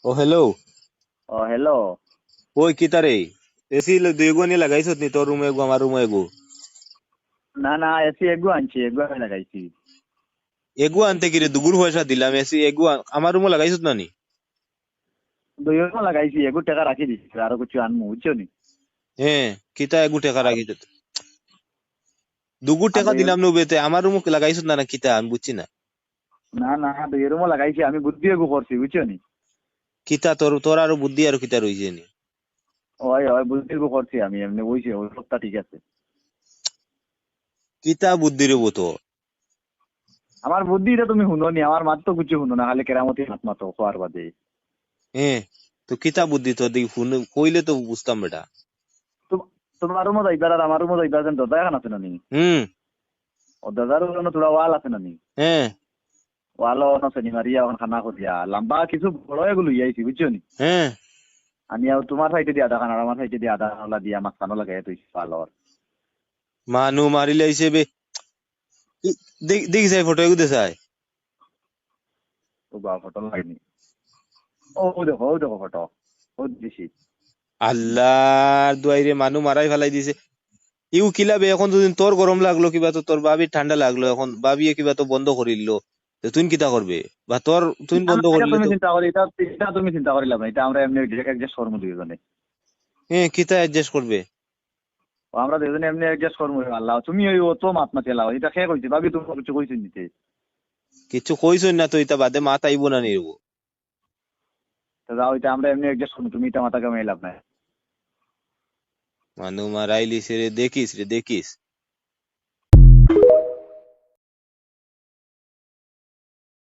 ও hello. ও hello. ওই কিতারে AC দুইগো নিয়ে লাগাইছ নি? তোর রুমে এগো আমার রুমে এগো। না না, এসি এগু আনছি, এগু আমি লাগাইছি। এগো আনতে কিরে দুগুর পয়সা দিলাম, এসি এগো আমার রুমে লাগাইছ না নি? দুইও লাগাইছি, এগু টাকা রাখি দিছি, আরো কিছু আনমু বুঝছো নি। হ্যাঁ, কিতা এগো টাকা আর রাখিত? দুগুর আর টাকা দুই, দিলাম নো বেতে আমার রুমে লাগাইছ না? না কিতা আমি বুঝছি না। না না, দুই রুমও লাগাইছি, আমি বুদ্ধি এগু করছি বুঝছো নি। কিতা তোর তোর আরো বুদ্ধি আর কিতা রইছে নি? ওই ওই বুদ্ধি এগু করছি আমি, এমনি বইছি, ওই সবটা ঠিক আছে। কিতা বুদ্ধি রে তো? আমার বুদ্ধিটা তুমি শুনো নি, আমার মাত তো কিছু শুনো না, খালি কেরামতি হাত মাতো খোয়ার বাদে। হ্যাঁ, তো কিতা বুদ্ধি তোর দিকে ফোন কইলে তো বুঝতাম বেটা। তোমার রুমও যাইবার আর আমার রুমও যাইবার, যেন দরজা এখন আছে না নি? হুম। ও দরজার জন্য থোড়া ওয়াল আছে না নি? হ্যাঁ। ওয়ালও শনি মারিয়া এখন খানা করিয়া লম্বা কিছু বড় এগুলো ইয়াইছি বুঝছো নি। হ্যাঁ। আমি আর তোমার সাইডে দিয়ে আধা খান আর আমার সাইডে দিয়ে আধা খানা দিয়া মাঝখানো লাগাই তুই পালর। মানু মারিলে হিসেবে দেখি যাই ফটো এগো দেখায়। তো বা ফটো লাগাইনি। ও দেখো ফটো, ও দিছি। আল্লাহর দুয়াইরে মানু মারাই ফেলাই দিছে। ইউ কিলাবে এখন যদি তোর গরম লাগলো কিবা, তো তোর বাবির ঠান্ডা লাগলো, এখন বাবিয়ে কিবা তো বন্ধ করিল, তো তুই কিতা করবে? বা তোর তুই না বন্ধ না, এটা করিলে তুমি তো চিন্তা করি, এটা তুমি চিন্তা করিলাম না, এটা আমরা এমনি অ্যাডজাস্ট করবো দুইজনে। হ্যাঁ, কিতা অ্যাডজাস্ট করবে? ও আমরা দুইজনে এমনি অ্যাডজাস্ট করবো। আল্লাহ, তুমি ওই ও তো মাত মাতি লাও, এটা খেয়ে কইছি ভাবি, তুমি কিছু কইছি নিতে। কিছু কইছই না তো, ইতা বাদে মাত আইব না নিরবো। তো যাও, এটা আমরা এমনি অ্যাডজাস্ট করবো, তুমি এটা মাথাকে মেলাম না। মানু মারাইলিস রে, দেখিস রে দেখিস।